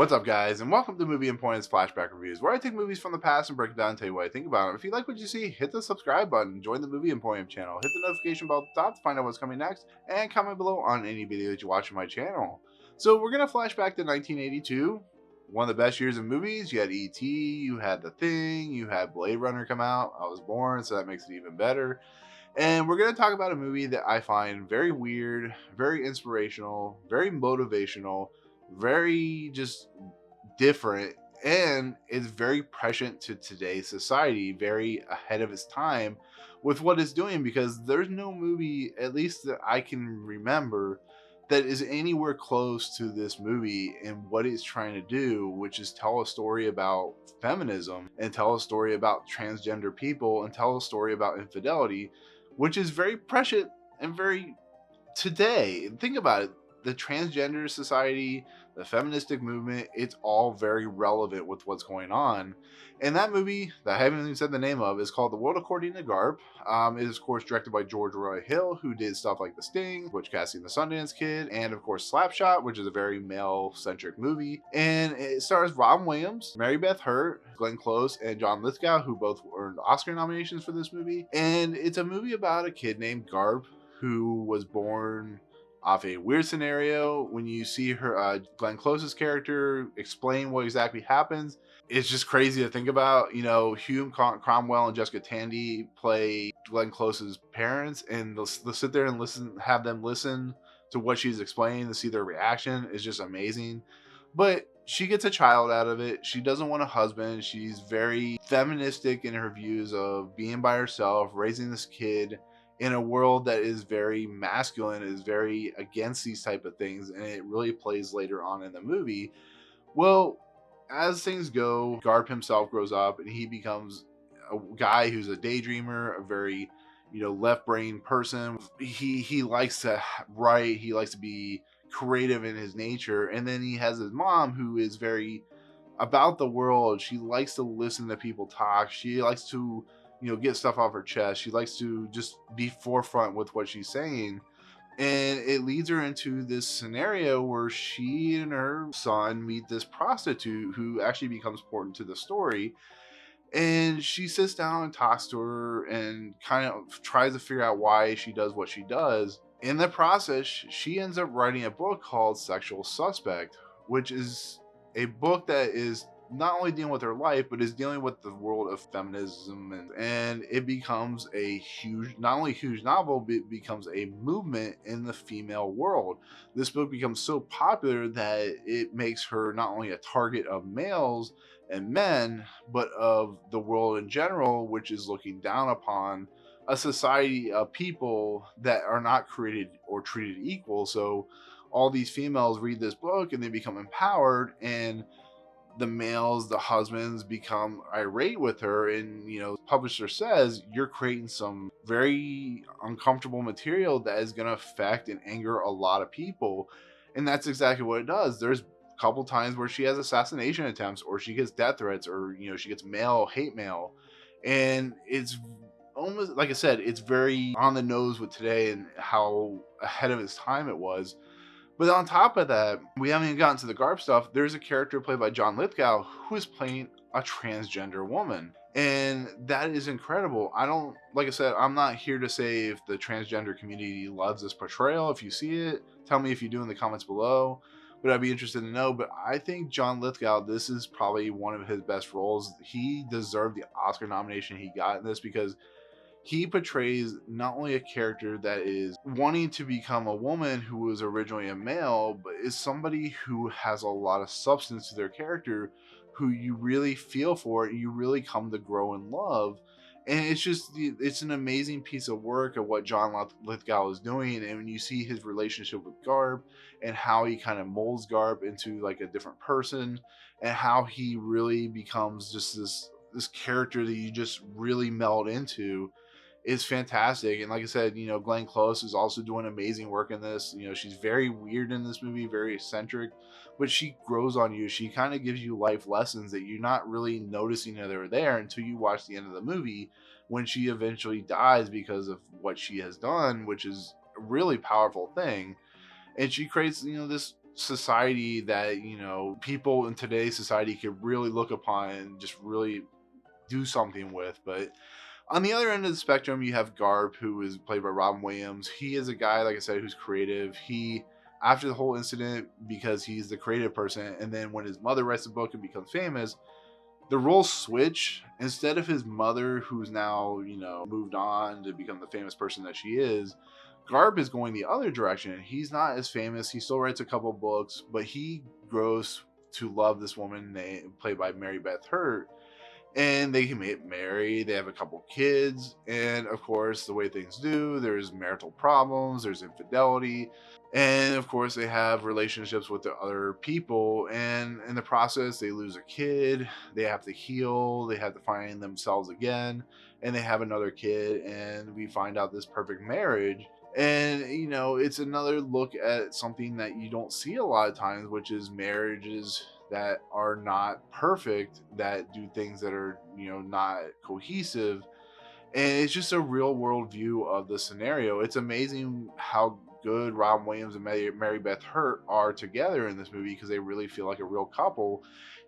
What's up, guys, and welcome to Movie and Points Flashback Reviews, where I take movies from the past and break it down and tell you what I think about them. If you like what you see, hit the subscribe button, join the Movie and Poem channel, hit the notification bell at the top to find out what's coming next, and comment below on any video that you watch on my channel. So we're going to flash back to 1982, one of the best years in movies. You had E.T., you had The Thing, you had Blade Runner come out. I was born, so that makes it even better. And we're going to talk about a movie that I find very weird, very inspirational, very motivational, very just different, and it's very prescient to today's society, very ahead of its time with what it's doing, because there's no movie, at least that I can remember, that is anywhere close to this movie and what it's trying to do, which is tell a story about feminism and tell a story about transgender people and tell a story about infidelity, which is very prescient and very today. Think about it. The transgender society, the feministic movement, it's all very relevant with what's going on. And that movie that I haven't even said the name of is called The World According to Garp. It is, of course, directed by George Roy Hill, who did stuff like The Sting, Butch Cassidy and the Sundance Kid, and of course Slapshot, which is a very male-centric movie. And it stars Robin Williams, Mary Beth Hurt, Glenn Close, and John Lithgow, who both earned Oscar nominations for this movie. And it's a movie about a kid named Garp who was born off a weird scenario. When you see her, Glenn Close's character, explain what exactly happens, it's just crazy to think about. You know, Hume Cromwell and Jessica Tandy play Glenn Close's parents, and they'll sit there and have them listen to what she's explaining to see their reaction. Is just amazing. But she gets a child out of it. She doesn't want a husband. She's very feministic in her views of being by herself, raising this kid in a world that is very masculine, is very against these type of things, and it really plays later on in the movie. Well, as things go, Garp himself grows up and he becomes a guy who's a daydreamer, a very, left brain person. He likes to write, he likes to be creative in his nature, and then he has his mom who is very about the world. She likes to listen to people talk. She likes to get stuff off her chest. She likes to just be forefront with what she's saying. And it leads her into this scenario where she and her son meet this prostitute who actually becomes important to the story. And she sits down and talks to her and kind of tries to figure out why she does what she does. In the process, she ends up writing a book called Sexual Suspect, which is a book that is not only dealing with her life, but is dealing with the world of feminism, and it becomes a huge, not only huge novel, but it becomes a movement in the female world. This book becomes so popular that it makes her not only a target of males and men, but of the world in general, which is looking down upon a society of people that are not created or treated equal. So all these females read this book and they become empowered, and the males, the husbands, become irate with her, and publisher says, you're creating some very uncomfortable material that is going to affect and anger a lot of people. And that's exactly what it does. There's a couple times where she has assassination attempts, or she gets death threats, or she gets hate mail, and it's almost, like I said, it's very on the nose with today and how ahead of its time it was. But on top of that, we haven't even gotten to the Garp stuff. There's a character played by John Lithgow who is playing a transgender woman. And that is incredible. Like I said, I'm not here to say if the transgender community loves this portrayal. If you see it, tell me if you do in the comments below. But I'd be interested to know. But I think John Lithgow, this is probably one of his best roles. He deserved the Oscar nomination he got in this, because he portrays not only a character that is wanting to become a woman who was originally a male, but is somebody who has a lot of substance to their character, who you really feel for, and you really come to grow and love. And it's an amazing piece of work of what John Lithgow is doing. And when you see his relationship with Garp and how he kind of molds Garp into like a different person, and how he really becomes just this character that you just really meld into, is fantastic. And like I said, Glenn Close is also doing amazing work in this. She's very weird in this movie, very eccentric, but she grows on you. She kind of gives you life lessons that you're not really noticing that they're there until you watch the end of the movie, when she eventually dies because of what she has done, which is a really powerful thing. And she creates, this society that, you know, people in today's society could really look upon and just really do something with. But on the other end of the spectrum, you have Garp, who is played by Robin Williams. He is a guy, like I said, who's creative. He, after the whole incident, because he's the creative person, and then when his mother writes the book and becomes famous, the roles switch. Instead of his mother, who's now, you know, moved on to become the famous person that she is, Garb is going the other direction. He's not as famous. He still writes a couple books, but he grows to love this woman played by Mary Beth Hurt, and they get married. They have a couple kids, and of course, the way things do, there's marital problems, there's infidelity, and of course, they have relationships with the other people. And in the process, they lose a kid. They have to heal. They have to find themselves again, and they have another kid. And we find out this perfect marriage. And you know, it's another look at something that you don't see a lot of times, which is marriages that are not perfect, that do things that are, you know, not cohesive. And it's just a real world view of the scenario. It's amazing how good Robin Williams and Mary Beth Hurt are together in this movie, because they really feel like a real couple.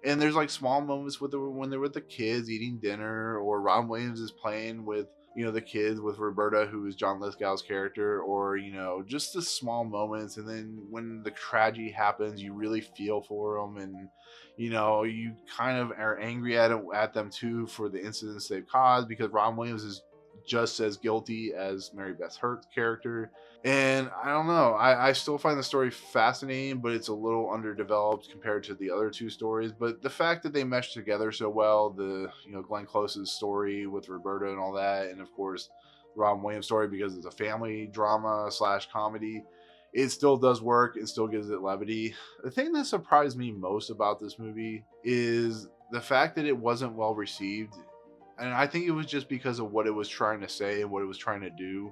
And there's like small moments with when they're with the kids eating dinner, or Robin Williams is playing with, you know, the kids with Roberta, who is John Lithgow's character, or, you know, just the small moments. And then when the tragedy happens, you really feel for them, and you know, you kind of are angry at them too for the incidents they've caused, because Robin Williams is just as guilty as Mary Beth Hurt's character. And I don't know, I still find the story fascinating, but it's a little underdeveloped compared to the other two stories. But the fact that they mesh together so well, the, you know, Glenn Close's story with Roberta and all that, and of course Robin Williams' story, because it's a family drama slash comedy, it still does work and still gives it levity. The thing that surprised me most about this movie is the fact that it wasn't well received. And I think it was just because of what it was trying to say and what it was trying to do.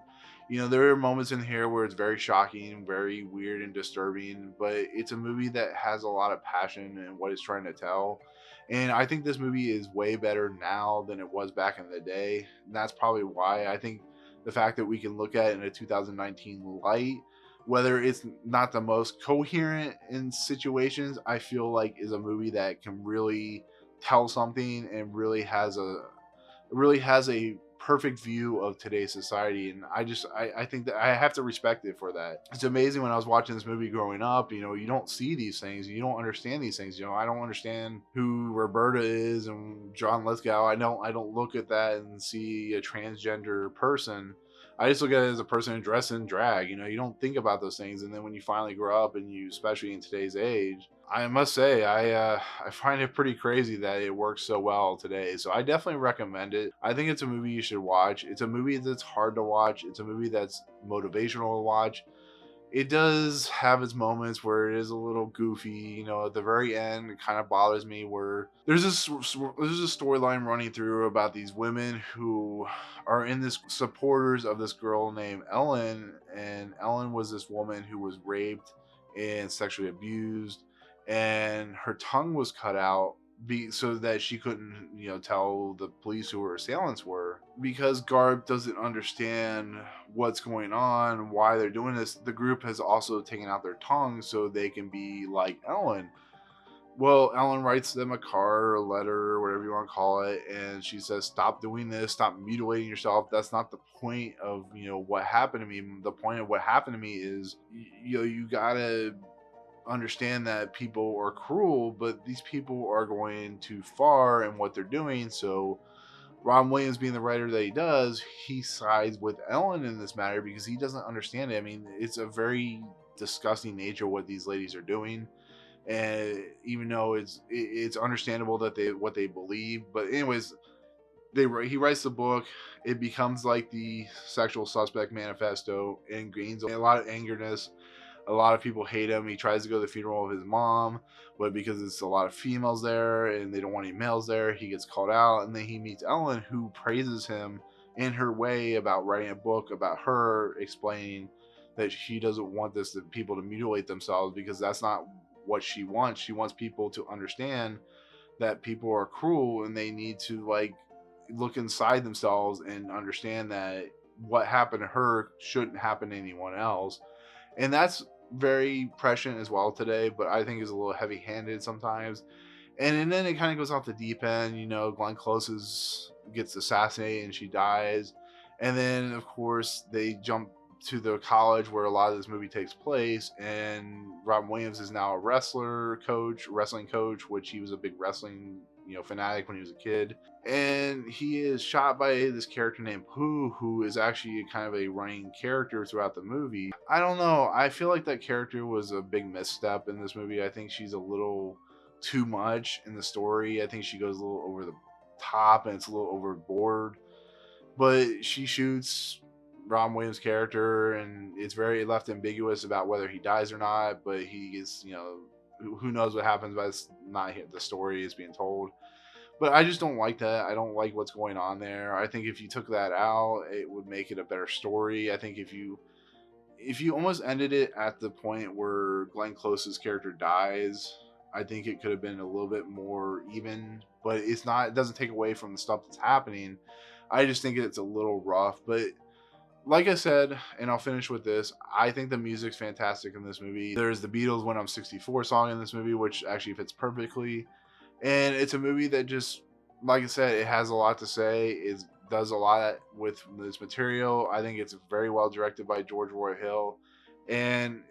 You know, there are moments in here where it's very shocking, very weird and disturbing, but it's a movie that has a lot of passion in what it's trying to tell. And I think this movie is way better now than it was back in the day. And that's probably why. I think the fact that we can look at it in a 2019 light, whether it's not the most coherent in situations, I feel like is a movie that can really tell something and really has a perfect view of today's society. And I think that I have to respect it for that. It's amazing. When I was watching this movie growing up, you know, you don't see these things, you don't understand these things. You know, I don't understand who Roberta is and John Lithgow. I don't look at that and see a transgender person. I just look at it as a person dressed in drag. You know, you don't think about those things. And then when you finally grow up, and you, especially in today's age, I must say, I find it pretty crazy that it works so well today. So I definitely recommend it. I think it's a movie you should watch. It's a movie that's hard to watch. It's a movie that's motivational to watch. It does have its moments where it is a little goofy. You know, at the very end, it kind of bothers me where there's a storyline running through about these women who are in this supporters of this girl named Ellen. And Ellen was this woman who was raped and sexually abused, and her tongue was cut out so that she couldn't, you know, tell the police who her assailants were. Because Garb doesn't understand what's going on, why they're doing this, the group has also taken out their tongues so they can be like Ellen. Well, Ellen writes them a card or a letter or whatever you want to call it, and she says, stop doing this, stop mutilating yourself. That's not the point of, you know, what happened to me. The point of what happened to me is, you know, you gotta understand that people are cruel, but these people are going too far in what they're doing. So Ron Williams, being the writer that he does, he sides with Ellen in this matter because he doesn't understand it. I mean, it's a very disgusting nature what these ladies are doing, and even though it's understandable that they what they believe, but anyways, he writes the book. It becomes like the sexual suspect manifesto and gains a lot of angerness. A lot of people hate him. He tries to go to the funeral of his mom, but because it's a lot of females there and they don't want any males there, he gets called out. And then he meets Ellen, who praises him in her way about writing a book about her, explaining that she doesn't want people to mutilate themselves, because that's not what she wants. She wants people to understand that people are cruel and they need to like look inside themselves and understand that what happened to her shouldn't happen to anyone else. And that's very prescient as well today, but I think is a little heavy-handed sometimes. And then it kind of goes off the deep end. You know, Glenn gets assassinated and she dies, and then of course they jump to the college where a lot of this movie takes place, and Robin Williams is now a wrestling coach, which he was a big wrestling fanatic when he was a kid, and he is shot by this character named Pooh, who is actually kind of a running character throughout the movie. I don't know. I feel like that character was a big misstep in this movie. I think she's a little too much in the story. I think she goes a little over the top and it's a little overboard. But she shoots Robin Williams' character, and it's very left ambiguous about whether he dies or not. But he is, who knows what happens, but it's not the story is being told. But I just don't like that. I don't like what's going on there. I think if you took that out, it would make it a better story. I think if you almost ended it at the point where Glenn Close's character dies, I think it could have been a little bit more even, but it's not. It doesn't take away from the stuff that's happening. I just think it's a little rough. But like I said, and I'll finish with this, I think the music's fantastic in this movie. There's the Beatles' When I'm 64 song in this movie, which actually fits perfectly. And it's a movie that just, like I said, it has a lot to say. It does a lot with this material. I think it's very well directed by George Roy Hill. And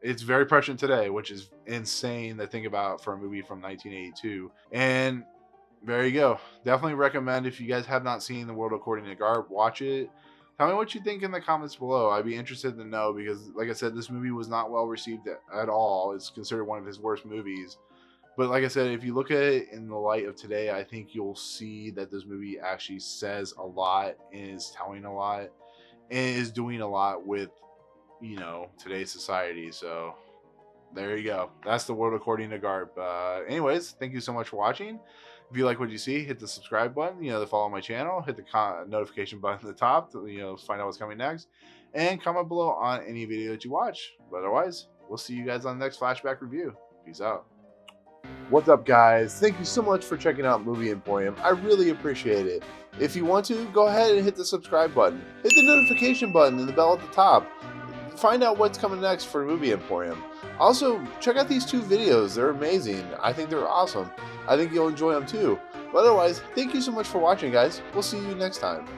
it's very prescient today, which is insane to think about for a movie from 1982. And there you go. Definitely recommend, if you guys have not seen The World According to Garp, watch it. Tell me what you think in the comments below. I'd be interested to know, because like I said, this movie was not well received at all. It's considered one of his worst movies. But like I said, if you look at it in the light of today, I think you'll see that this movie actually says a lot and is telling a lot and is doing a lot with, today's society. So there you go. That's The World According to Garp. Anyways, thank you so much for watching. If you like what you see, hit the subscribe button, to follow my channel, hit the notification button at the top to, find out what's coming next, and comment below on any video that you watch. But otherwise, we'll see you guys on the next Flashback review. Peace out. What's up, guys? Thank you so much for checking out Movie Emporium. I really appreciate it. If you want to, go ahead and hit the subscribe button. Hit the notification button and the bell at the top. Find out what's coming next for Movie Emporium. Also, check out these 2 videos. They're amazing. I think they're awesome. I think you'll enjoy them too. But otherwise, thank you so much for watching, guys. We'll see you next time.